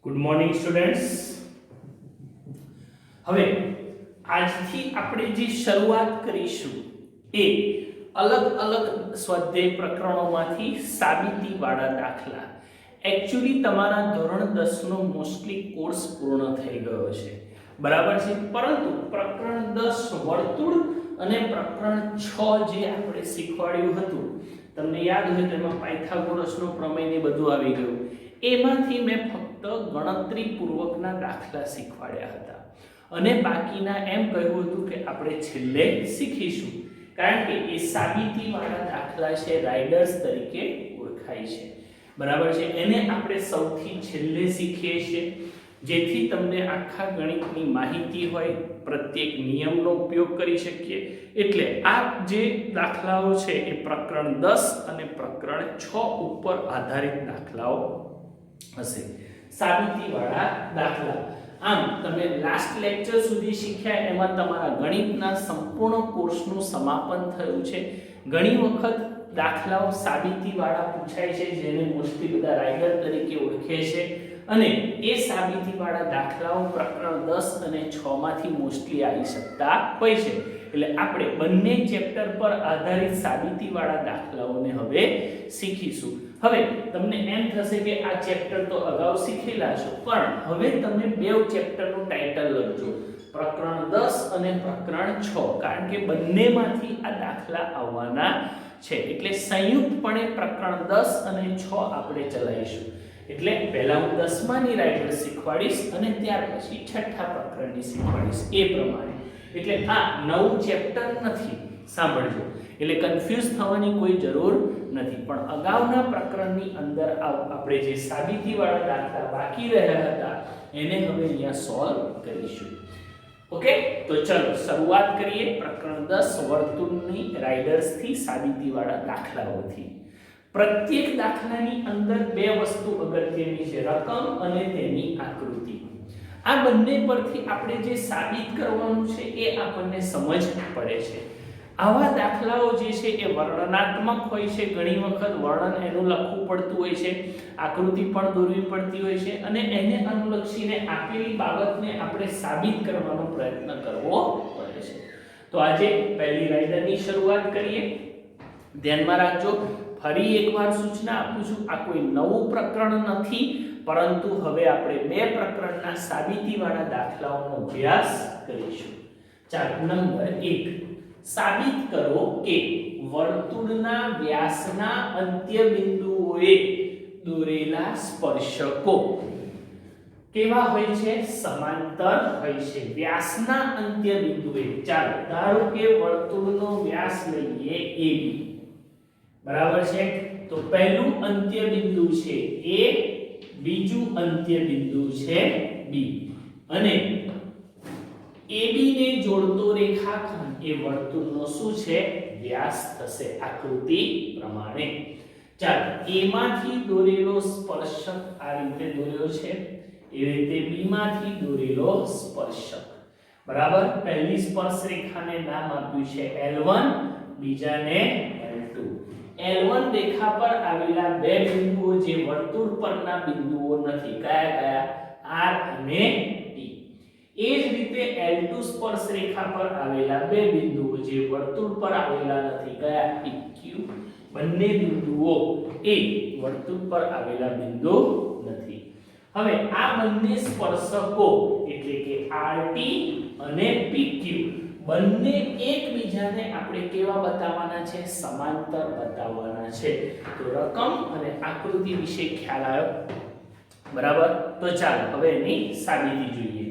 Good morning students. હવે આજથી આપણે જે શરૂઆત કરીશું એ અલગ અલગ સ્વાધ્યાય પ્રકરણોમાંથી સાબિતીવાળા દાખલા. એકચ્યુઅલી તમારા ધોરણ 10 નો મોસ્ટલી કોર્સ પૂર્ણ થઈ ગયો છે, બરાબર છે, પરંતુ પ્રકરણ 10 વર્તુળ અને પ્રકરણ 6 જે આપણે શીખવાડ્યું હતું, તમને યાદ હોય તો એમાં પાયથાગોરસનો પ્રમેય ને બધું આવી ગયું. એમાંથી મેં ફક્ત ગણતરી પૂર્વકના દાખલા શીખવાડ્યા હતા અને બાકીના એમ કહ્યું હતું કે આપણે છેલ્લે શીખીશું, કારણ કે એ સાબિતીવાળા દાખલા છે, રાઇડર્સ તરીકે ઓળખાય છે, બરાબર છે. એને આપણે સૌથી છેલ્લે શીખીએ છીએ જેથી તમને આખા ગણિતની માહિતી હોય, પ્રત્યેક નિયમનો ઉપયોગ કરી શકીએ. એટલે આ જે દાખલાઓ છે એ પ્રકરણ 10 અને પ્રકરણ 6 ઉપર આધારિત દાખલાઓ હશે, સાબિતીવાળા દાખલા. આમ તમે લાસ્ટ લેક્ચર સુધી શીખ્યા એમાં તમારા ગણિતના સંપૂર્ણ કોર્સનું સમાપન થયું છે. ઘણી વખત દાખલાઓ સાબિતીવાળા પૂછાય છે, જેને મોસ્ટલી બધા રાઇડર તરીકે ઓળખે છે, અને એ સાબિતીવાળા દાખલાઓ પ્રકરણ 10 અને 6 માંથી મોસ્ટલી આવી શકતા હોય છે. એટલે આપણે બંને ચેપ્ટર પર આધારિત સાબિતીવાળા દાખલાઓને હવે શીખીશું. હવે તમને એમ થશે કે આ ચેપ્ટર તો અગાઉ શીખેલા છો, પણ હવે તમે બે ચેપ્ટરનું ટાઇટલ લખજો, પ્રકરણ 10 અને પ્રકરણ 6, કારણ કે બંનેમાંથી આ દાખલા આવવાના છે. એટલે સંયુક્તપણે પ્રકરણ 10 અને 6 આપણે ચલાવીશું. એટલે પહેલા હું 10માની રાઇડર શીખવાડીશ અને ત્યાર પછી છઠ્ઠા પ્રકરણની શીખવાડીશ, એ પ્રમાણે. એટલે આ નવું ચેપ્ટર નથી, સાંભળજો. એટલે કન્ફ્યુઝ થવાની કોઈ જરૂર નથી, પણ અગાઉના પ્રકરણની અંદર આપણે જે સાબિતીવાળા દાખલા બાકી રહ્યા હતા એને હવે અહીંયા સોલ્વ કરીશું. ઓકે, તો ચલો શરૂઆત કરીએ પ્રકરણ 10 વર્તુળની રાઇડર્સથી, સાબિતીવાળા દાખલાઓથી. પ્રત્યેક દાખલાની અંદર બે વસ્તુ અગત્યની છે, રકમ અને તેની આકૃતિ. આ બંને પરથી આપણે જે સાબિત કરવાનું છે એ આપણને સમજ પડે છે. આવા દાખલાઓ જે છે એ વર્ણનાત્મક હોય છે, ઘણી વખત વર્ણન એનું લખવું પડતું હોય છે, આકૃતિ પણ દોરવી પડતી હોય છે, અને એને અનુલક્ષીને આપેલી બાબતને આપણે સાબિત કરવાનો પ્રયત્ન કરવો પડે છે. તો આજે પહેલી રાઇડરની શરૂઆત કરીએ. ધ્યાનમાં રાખજો, ફરી એકવાર સૂચના આપું છું, આ કોઈ નવું પ્રકરણ નથી, પરંતુ હવે આપણે બે પ્રકરણના સાબિતીવાળા દાખલાઓનો અભ્યાસ કરીશું. ચાલો, નંબર 1, સાબિત કરો કે વર્તુળના વ્યાસના અંત્ય બિંદુઓએ દોરેલા સ્પર્શકો કેવા હોય છે? સમાંતર હોય છે. વ્યાસના અંત્ય બિંદુએ, ચાલો ધારો કે વર્તુળનો વ્યાસ લઈએ AB, બરાબર છે. તો પહેલું અંત્ય બિંદુ છે A, બીજું અંત્ય બિંદુ છે B, અને AB ને જોડતો રેખાખંડ એ વર્તુળનો શું છે? વ્યાસ થશે, આકૃતિ પ્રમાણે. ચાલો, A માંથી દોરેલો સ્પર્શક આ રીતે દોર્યો છે, એ રીતે B માંથી દોરેલો સ્પર્શક, બરાબર. પહેલી સ્પર્શ રેખાને નામ આપ્યું છે L1, બીજાને L2. L1 રેખા પર આવેલા બે બિંદુઓ જે વર્તુળ પરના બિંદુઓ નથી, કયા કયા? R અને T. એ જ રીતે L2 સ્પર્શ રેખા પર આવેલા બે બિંદુઓ જે વર્તુળ પર આવેલા નથી, કયા? PQ. બંને બિંદુઓ એ વર્તુળ પર આવેલા બિંદુ નથી. હવે આ બંને સ્પર્શકો એટલે કે RT અને PQ બંને એકબીજાને આપણે કેવા બતાવવાના છે? સમાંતર બતાવવાના છે. તો રકમ અને આકૃતિ વિશે ખ્યાલ આવ્યો, બરાબર. તો ચાલો હવે એની સાબિતી જોઈએ.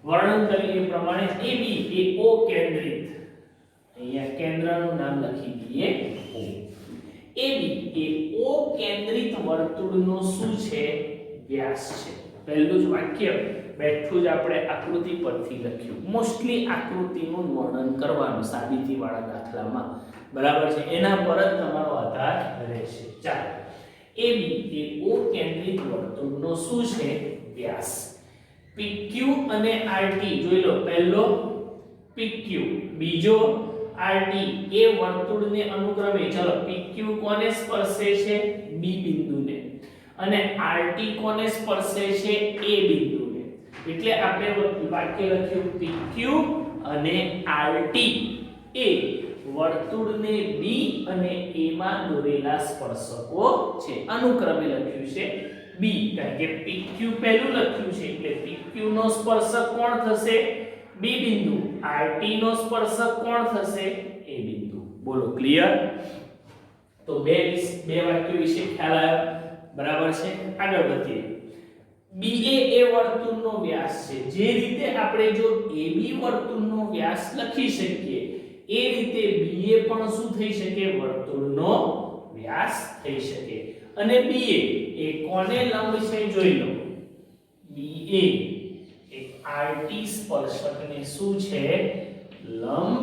વર્ણન કરીએ પ્રમાણે AB એ O કેન્દ્રિત, અહીંયા કેન્દ્રનું નામ લખી દઈએ O. AB એ O કેન્દ્રિત વર્તુળનો શું છે? વ્યાસ છે. પહેલું જ વાક્ય બેઠું જ આપણે આકૃતિ પરથી લખ્યું. મોસ્ટલી આકૃતિનું વર્ણન કરવાનું સાબિતીવાળા દાખલામાં, બરાબર છે, એના પર જ તમારો આધાર રહેશે. ચાલો, AB એ O કેન્દ્રિત વર્તુળનો શું છે? વ્યાસ. PQ અને RT જોઈ લો, પહેલો PQ, બીજો RT, એ વર્તુળને અનુક્રમે, ચલો PQ કોને સ્પર્શે છે? B બિંદુને, અને આરટી કોને સ્પર્શે છે? એ બિંદુને. એટલે આપણે વાક્ય લખ્યું પીક્યુ અને આરટી એ વર્તુળને બી અને એ માં દોરેલા સ્પર્શકો છે. અનુક્રમે લખ્યું છે બી, કારણ કે પીક્યુ પહેલું લખ્યું છે એટલે પીક્યુ નો સ્પર્શક કોણ થશે? બી બિંદુ. આરટી નો સ્પર્શક કોણ થશે? એ બિંદુ. બોલો ક્લિયર? તો બે વાક્યો વિશે ખ્યાલ આવ્યો, બરાબર છે? આગળ વધીએ. BA એ વર્તુળનો વ્યાસ છે. જે રીતે આપણે જો AB વર્તુળનો વ્યાસ લખી શકીએ એ રીતે BA પણ શું થઈ શકે? વર્તુળનો વ્યાસ થઈ શકે. અને BA એ કોને લંબ છે? જોઈ લો. BA એ RT સ્પર્શકને શું છે? લંબ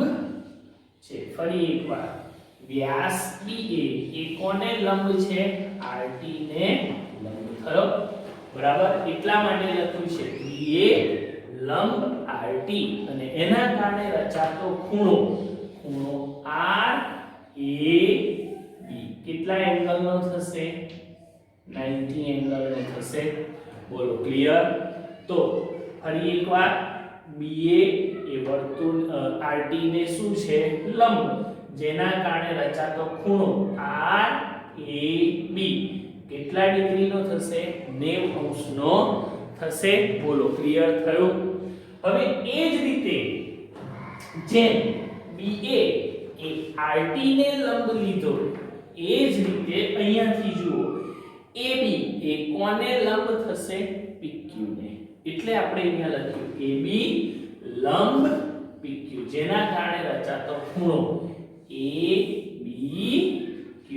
છે. ફરી એકવાર, વ્યાસ BA એ કોને લંબ છે? RT ને લંબ થયો, બરાબર? એટલા માટે લખ્યું છે BA લંબ RT અને એના કારણે રચાતો ખૂણો RAB કેટલા એંગલનો થશે? 90 એંગલનો થશે. બોલો ક્લિયર? તો ફરી એકવાર, BA એ વર્તુળ RT ને શું છે? લંબ, જેના કારણે રચાતો ખૂણો RAB કેટલા ડિગ્રીનો થશે? 90 અંશનો થશે. બોલો ક્લિયર થયું? હવે એ જ રીતે જેમ BA એ RT ને લંબ લીધો એ જ રીતે અહીંયાથી જુઓ AB એ કોને લંબ થશે? PQ ને. એટલે આપણે અહીંયા લખ્યું AB લંબ PQ, જેના કારણે રચાતો ખૂણો ABQ.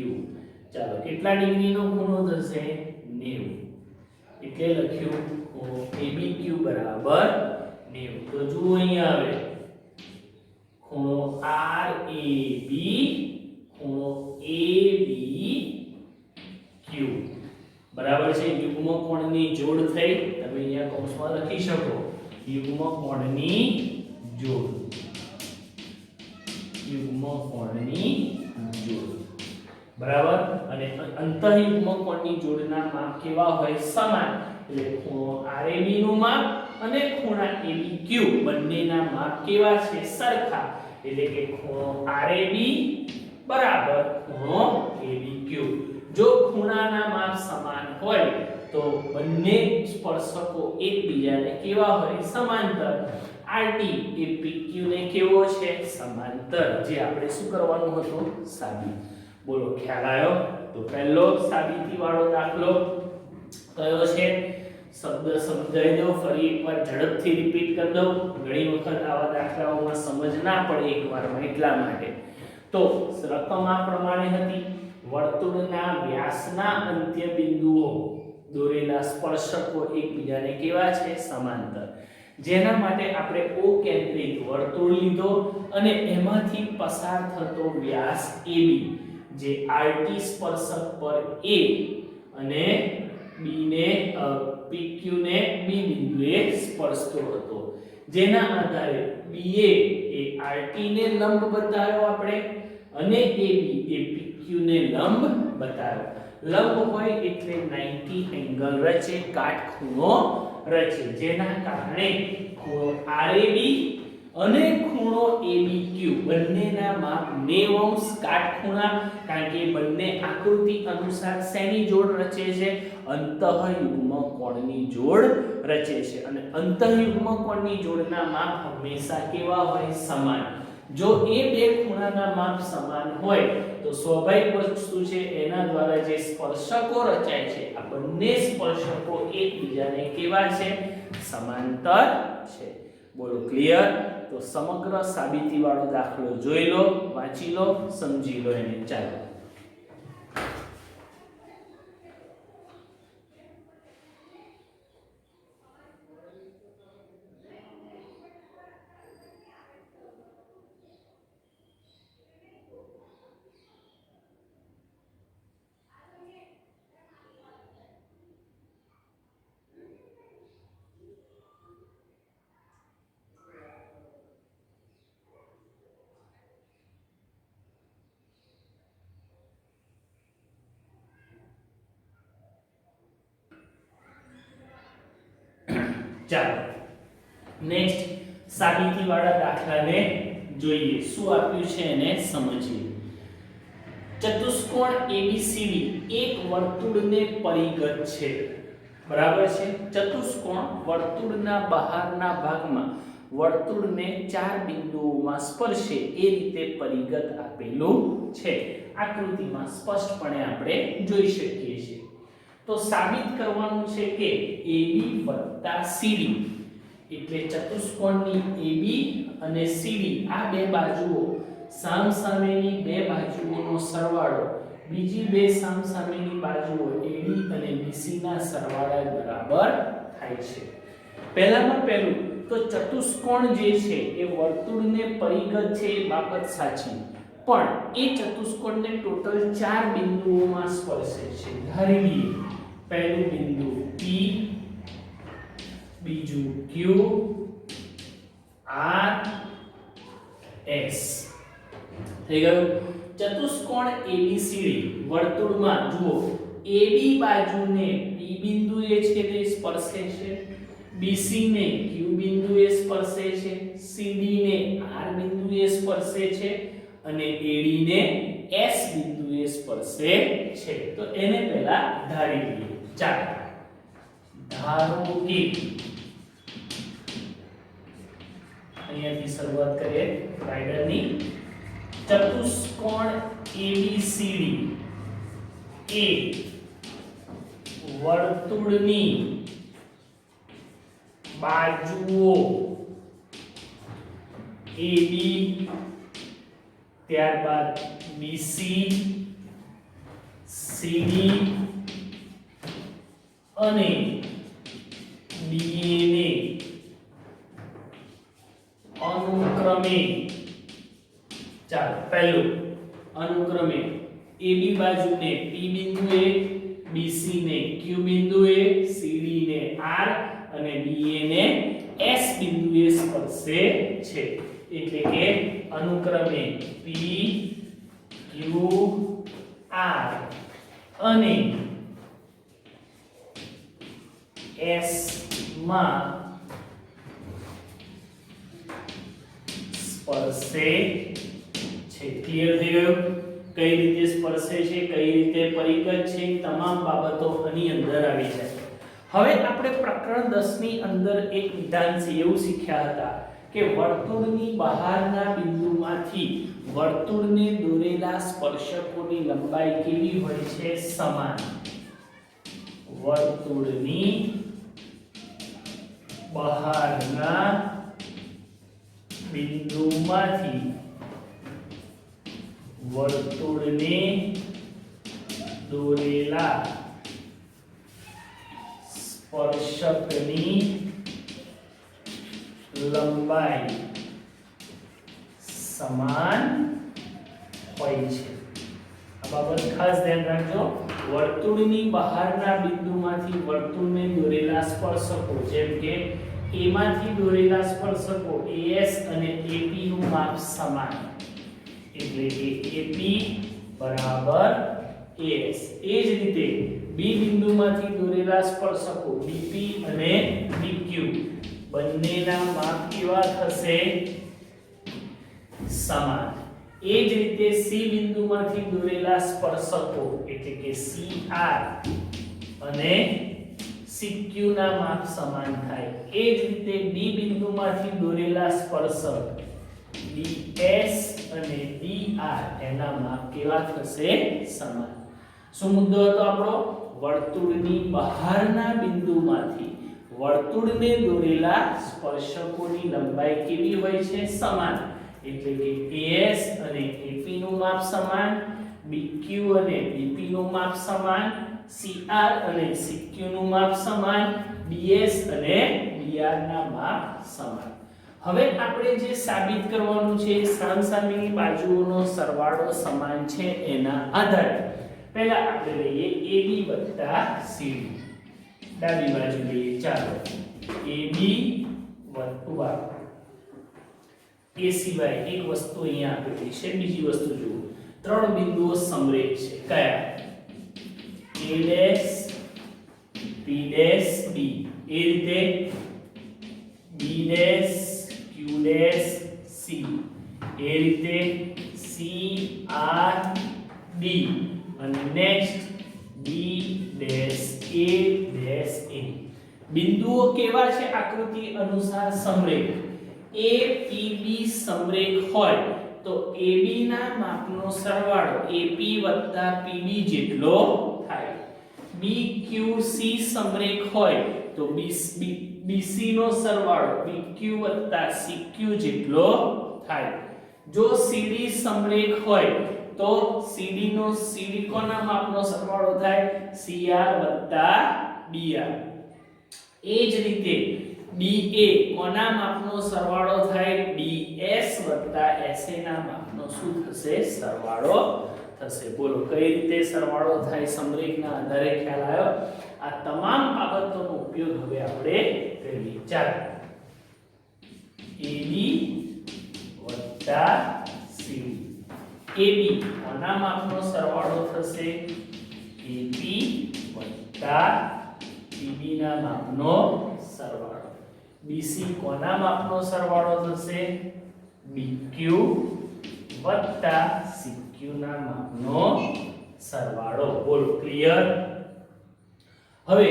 ચાલો, કેટલા ડિગ્રીનો ખૂણો થશે? 90. એટલે લખ્યું ખૂણો ABQ બરાબર 90. તો જુઓ અહીંયા આવે ખૂણો RAB ખૂણો ABQ બરાબર છે. યુગ્મ કોણની જોડ થઈ. તમે અહીંયા કૌંસમાં લખી શકો યુગ્મ કોણની જોડ. યુગ્મ કોણની જોડ, બરાબર? અને અંતઃયુગ્મ કોણની જોડના માપ કેવા હોય? સમાન. એટલે ખૂણો RAB નું માપ અને ખૂણા ABQ બંનેના માપ કેવા છે? સરખા. એટલે કે ખૂણો RAB બરાબર ખૂણો ABQ. જો ખૂણાના માપ સમાન હોય તો બંને સ્પર્શકો એકબીજાને કેવા હોય? સમાંતર. RT એ PQ ને કેવો છે? સમાંતર. જે આપણે શું કરવાનું હતું? સાબિત. બોલો ખ્યાલ આવ્યો? તો પહેલો સાબિતી વાળો દાખલો કયો છે? શબ્દ સમજાઈ દો. ફરી એકવાર ઝડપથી રિપીટ કરી દઉં. ઘણી વખત આવા દાખલાઓમાં સમજ ના પડે એકવારમાં, એટલા માટે. તો રકમ આ પ્રમાણે હતી. વર્તુળના વ્યાસના અંત્ય બિંદુઓ દોરેલા સ્પર્શકો એકબીજાને કેવા છે? સમાંતર. જેના માટે આપણે O કેન્દ્રિત વર્તુળ લીધો અને એમાંથી પસાર થતો વ્યાસ AB જે RT સ્પર્શક પર A અને B ને PQ ને B બિંદુએ સ્પર્શતો હતો. જેના આધારે BA એ RT ને લંબ બતાવ્યો આપણે અને AB એ PQ ને લંબ બતાવ્યો. લંબ હોય એટલે 90 એંગલ રચે, કાટખૂણો રચે. જેના કારણે ખૂણો RAB અને ખૂણો ABQ બંનેના માપ 90 અંશ કાટખૂણા, કારણ કે બંને આકૃતિ અનુસાર શેની જોડ રચે છે? અંતઃયુગ્મ કોણની જોડ રચે છે. અને અંતઃયુગ્મ કોણની જોડના માપ હંમેશા કેવા હોય? સમાન. જો એ બે ખૂણાના માપ સમાન હોય તો સ્વાભાવિક વસ્તુ છે એના દ્વારા જે સ્પર્શકો રચાય છે આ બંને સ્પર્શકો એકબીજાને કેવા છે? સમાંતર છે. બોલો ક્લિયર? તો સમગ્ર સાબિતી વાળો દાખલો જોઈ લો, વાંચી લો, સમજી લો એને. ચાલો. ચાલો નેક્સ્ટ સાબિતી વાળા દાખલાને જોઈએ, શું આપ્યું છે એને સમજીએ. ચતુષ્કોણ ABCD એક વર્તુળને પરિગત છે. બરાબર છે. ચતુષ્કોણ વર્તુળના બહારના ભાગમાં વર્તુળને 4 બિંદુઓમાં સ્પર્શે એ રીતે પરિગત આપેલું છે. આકૃતિમાં સ્પષ્ટપણે આપણે જોઈ શકીએ છીએ. તો સાબિત કરવાનું છે કે AB CD એટલે ચતુષ્કોણની AB અને CD આ બે બાજુઓ સામસામેની બે બાજુઓનો સરવાળો બીજી બે સામસામેની બાજુઓ AD અને BC ના સરવાળા બરાબર થાય છે. પહેલામાં પહેલું તો ચતુષ્કોણ જે છે એ વર્તુળને પરિગત છે એ બાબત સાચી, પણ એ ચતુષ્કોણને ટોટલ 4 બિંદુઓમાં સ્પર્શે છે. ધારી લઈએ પહેલું બિંદુ P, બીજું Q, R, S. થઈ ગયું. ચતુષ્કોણ ABCD વર્તુળમાં જુઓ AB બાજુને P બિંદુએ છેદે સ્પર્શે છે, BC ને Q બિંદુએ સ્પર્શે છે, CD ને R બિંદુએ સ્પર્શે છે અને AD ને S બિંદુએ સ્પર્શે છે. તો એને પહેલા ધારી લઈએ. ચાલો ધારો કે અહીંયાથી શરૂઆત કરીએ રાઇડરની. ચતુષ્કોણ ABCD એ વર્તુળની બાજુઓ AB ત્યારબાદ BC CD અને DA ને અનુક્રમે ચાલો પહેલું અનુક્રમે AB બાજુને P બિંદુએ, BC ને Q બિંદુએ, CD ને R અને DA ને S બિંદુએ સ્પર્શે છે. એટલે કે અનુક્રમે P, Q, R અને S માં સ્પર્શે છે. ક્લિયર થઈ ગયું? કઈ રીતે સ્પર્શે છે, કઈ રીતે પરિગત છે, તમામ બાબતો આની અંદર આવી જાય. હવે આપણે પ્રકરણ 10 ની અંદર એક વિધાન છે એવું શીખ્યા હતા કે વર્તુળની બહારના બિંદુમાંથી વર્તુળને દોરેલા સ્પર્શકોની લંબાઈ કેવી હોય છે? સમાન. વર્તુળની બહારના બિંદુમાંથી વર્તુળને દોરેલા સ્પર્શકની લંબાઈ સમાન હોય છે. આ બાબત ખાસ ધ્યાન રાખજો. વર્તુળની બહારના બિંદુમાંથી વર્તુળને દોરેલા સ્પર્શકો જેમ કે A માંથી દોરેલા સ્પર્શકો AS અને AP નું માપ સમાન. એટલે કે AP બરાબર AS. એ જ રીતે B બિંદુમાંથી દોરેલા સ્પર્શકો BP અને BQ બંનેના માપ કેવા થશે? સમાન. એ જ રીતે C બિંદુમાંથી દોરેલા સ્પર્શકો એટલે કે CR અને CQ ના માપ સમાન થાય. એ જ રીતે D બિંદુમાંથી દોરેલા સ્પર્શક DS અને DR એના માપ કેવા થશે? સમાન. શું મુદ્દો હતો આપણો? વર્તુળની બહારના બિંદુમાંથી વર્તુળને દોરેલા સ્પર્શકોની લંબાઈ કેવી હોય છે? સમાન. એટલે કે AS અને AP નું માપ સમાન, BQ અને BP નું માપ સમાન, CR અને CQ નું માપ સમાન, DS અને DR ના માપ સમાન. હવે આપણે જે સાબિત કરવાનું છે સામસામેની બાજુઓનો સરવાળો સમાન છે એના આધારે પહેલા આપણે લઈએ AB + CD. ડાબી બાજુ લઈએ. ચાલો AB + એ સિવાય એક વસ્તુ અહીંયા આપેલી છે. બીજી વસ્તુ જુઓ. 3 બિંદુઓ સમરેખ છે. કયા? A' P' B. એ રીતે B dash Q dash C, એ રીતે સી આર ડી અને next B dash A dash A. બિંદુઓ કેવા છે આકૃતિ અનુસાર સમરેખ. એ પી બી સમરેખ હોય તો AB ના માપનો સરવાળો AP + PB જેટલો થાય. BQC સમરેખ હોય તો BC નો સરવાળો BQ + CQ જેટલો થાય. જો CD સમરેખ હોય તો CD કોના માપનો સરવાળો થાય CR + DR. એ જ રીતે DA કોના માપનો સરવાળો થાય DS + SA ના માપનો શું થશે સરવાળો થશે. બોલો કઈ રીતે સરવાળો થાય સમરેખના આધારે ખ્યાલ આવ્યો. આ તમામ બાબતોનો ઉપયોગ હવે આપણે કરીએ. ચાલો AB + CD. AB કોના માપનો સરવાળો થશે AP + PB ના માપનો સરવાળો. BC કોના માપનો સરવાળો થશે BQ + CQ ના માપનો સરવાળો. બોલો ક્લિયર. હવે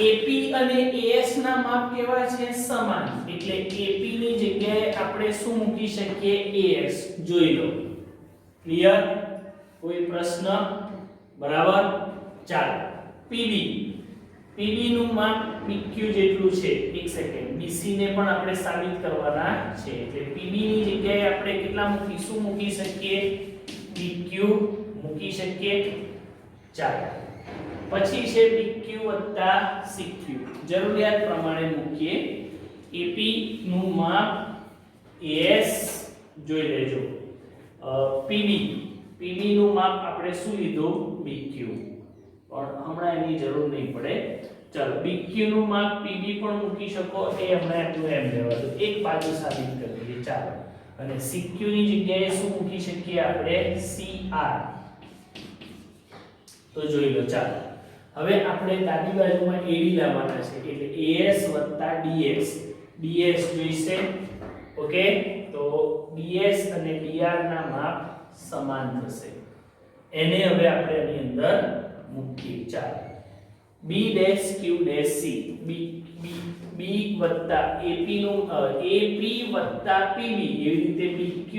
AP અને AS ના માપ કેવા છે સમાન, એટલે AP ની જગ્યાએ આપણે શું મૂકી શકીએ AS. જોઈ લો. ક્લિયર. કોઈ પ્રશ્ન? બરાબર. ચાલો PB નું માપ PQ જેટલું છે. એક સેકન્ડ, BC ને પણ આપણે સાબિત કરવાના છે, એટલે PB ની જગ્યાએ આપણે કેટલા મૂકી શકીએ PQ મૂકી શકીએ. ચાલો પછી છે PQ + CQ. જરૂરિયાત પ્રમાણે મૂકીએ. AP નું માપ AS જોઈ લેજો. PB નું માપ આપણે શું લીધું BQ, પણ હમણાં એની જરૂર નહીં પડે. ચાલો BQ નું માપ PB પણ મૂકી શકો, એ હમણાં એટલું એમ લેવા દો. એક બાજુ સાબિત કરી દઈએ. ચાલો અને CQ ની જગ્યાએ શું મૂકી શકીએ આપણે CR. તો જોઈ લો. ચાલો હવે આપણે ડાબી બાજુમાં AD લાવવાના છે, એટલે AS + DS જોઈશે. ઓકે, તો DS અને DR ના માપ સમાન થશે. એને હવે આપણે આની અંદર મૂકીએ. ચાલો B dash Q dash C. B + AP નું AP + PB, એવી રીતે BQ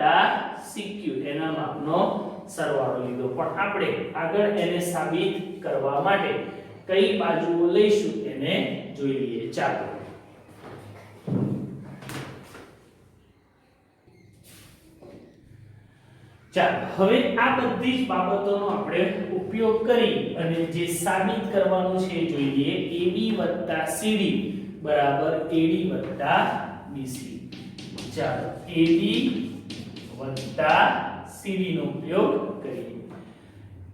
+ CQ એના માપનો સરવાળો લીધો. પણ આપણે આગળ એને સાબિત કરવા માટે કઈ બાજુઓ લઈશું એને જોઈ લઈએ. ચાલો હવે આ બધી જ બાબતોનો આપણે ઉપયોગ કરી અને જે સાબિત કરવાનું છે એ જોઈ લઈએ. AB + CD = AD + BC. ચાલો AD + CD નો ઉપયોગ કરીએ.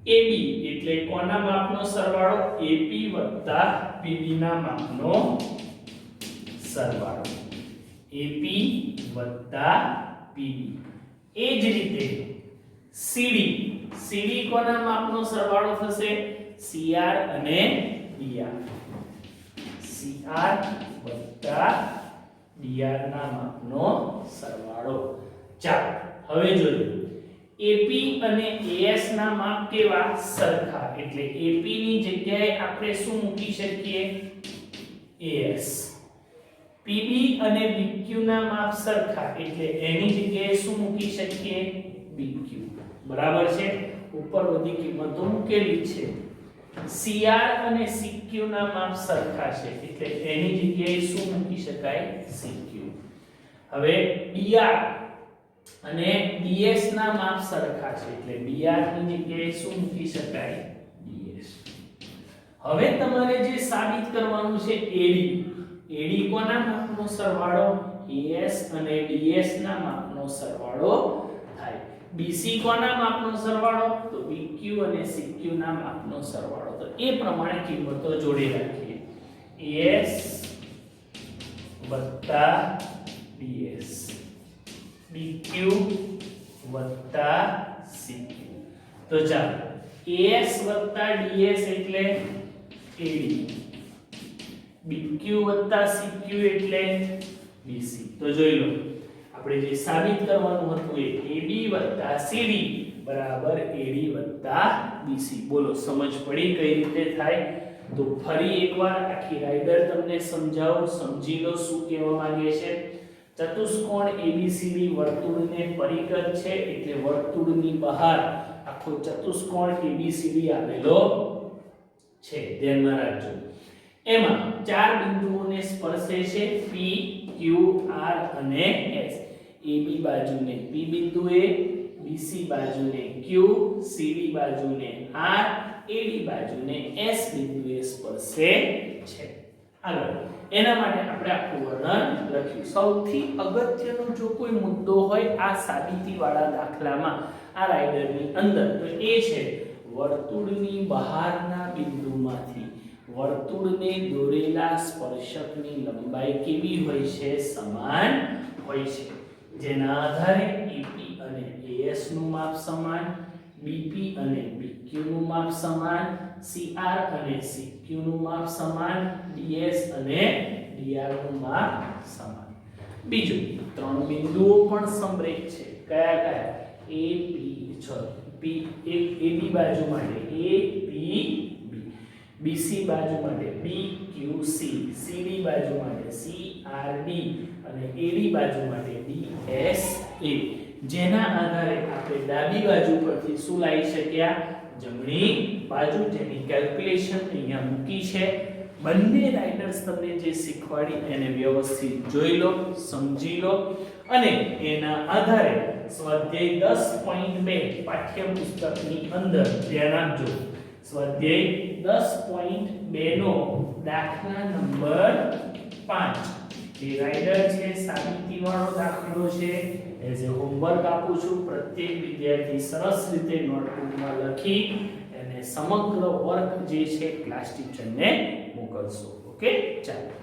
AB એટલે કોના માપનો સરવાળો AP + PB ના માપનો સરવાળો. AP + PB. એ જ રીતે CD કોના માપનો સરવાળો થશે CR અને DR. CR + DR ના માપનો સરવાળો. ચાલો હવે જોઈએ. AP અને AS ના માપ કેવા સરખા, એટલે AP ની જગ્યાએ આપણે શું મૂકી શકીએ AS. PB અને BQ ના માપ સરખા, એટલે એની જગ્યાએ શું મૂકી શકીએ BQ. બરાબર છે. ઉપર બધી કિંમતો મૂકેલી છે. CR અને CQ ના માપ સરખા છે, એટલે એની જગ્યાએ શું મૂકી શકાય CQ. હવે DR અને DS ના માપ સરખા છે, એટલે DR ની જગ્યાએ શું મૂકી શકાય DS. હવે તમારે જે સાબિત કરવાનું છે AD કોના માપનો સરવાળો AS અને DS ના માપનો સરવાળો થાય. BC કોના માપનો સરવાળો તો BQ અને CQ ના માપનો સરવાળો. તો એ પ્રમાણે કિંમતો જોડી રાખીએ. AS + DS, BQ + CQ. તો ચાલો AS + DS એટલે AD, BQ વત્તા CQ એટલે BC. તો જોઈ લો આપણે જે સાબિત કરવાનું હતું એ AB વત્તા CD બરાબર AD વત્તા BC. બોલો સમજ પડી કઈ રીતે થાય? તો ફરી એકવાર આખી રાઇડર તમને સમજાવો, સમજી લો શું કહેવા માંગે છે. ચતુષ્કોણ ABCD વર્તુળને પરિઘ છે એટલે વર્તુળની બહાર આખો ચતુષ્કોણ ABCD આવેલો છે. ધ્યાનમાં રાખજો. એમાં ચાર બિંદુઓને સ્પર્શે છે P, Q, R અને S. AB બાજુને P બિંદુએ, BC બાજુને Q, CD બાજુને R, AD બાજુને S બિંદુએ સ્પર્શે છે. આગળ એના માટે આપણે આખું વર્ણન લખ્યું. સૌથી અગત્યનો જો કોઈ મુદ્દો હોય આ સાબિતી વાળા દાખલામાં આ રાઇડરની અંદર તો એ છે વર્તુળની બહારના બિંદુમાંથી વર્તુળને દોરેલા સ્પર્શકની લંબાઈ કેવી હોય છે? સમાન હોય છે. જેના આધારે EP અને AS નું માપ સમાન, BP અને BQ નું માપ સમાન, CR અને CQ નું માપ સમાન, DS અને DR નું માપ સમાન. બીજું ત્રણ બિંદુઓ પણ સમરેખ છે. કયા કયા? AB બાજુ માટે APB, BC બાજુ માટે BQC, CD બાજુ માટે CRD અને AD બાજુ માટે DSA. જેના આધારે આપણે ડાબી બાજુ પરથી શું લાવી શક્યા? જમણી બાજુ, જેની કેલ્ક્યુલેશન અહીંયા મૂકી છે. બંને રાઇડર્સ તમને જે શીખવાડી એને વ્યવસ્થિત જોઈ લો, સમજી લો અને એના આધારે સ્વાધ્યાય 10.2 પાઠ્યપુસ્તકની અંદર ધ્યાન આપજો. સ્વાધ્યાય 10.2 નો દાખલા નંબર 5 જે રાઇડર છે સાબિતી વાળો દાખલો છે. એઝ એ હોમવર્ક આપું છું. પ્રત્યેક વિદ્યાર્થી સરસ રીતે નોટબુકમાં લખી અને સમગ્ર વર્ક જે છે ક્લાસ ટીચરને મોકલશો. ઓકે, ચાલો.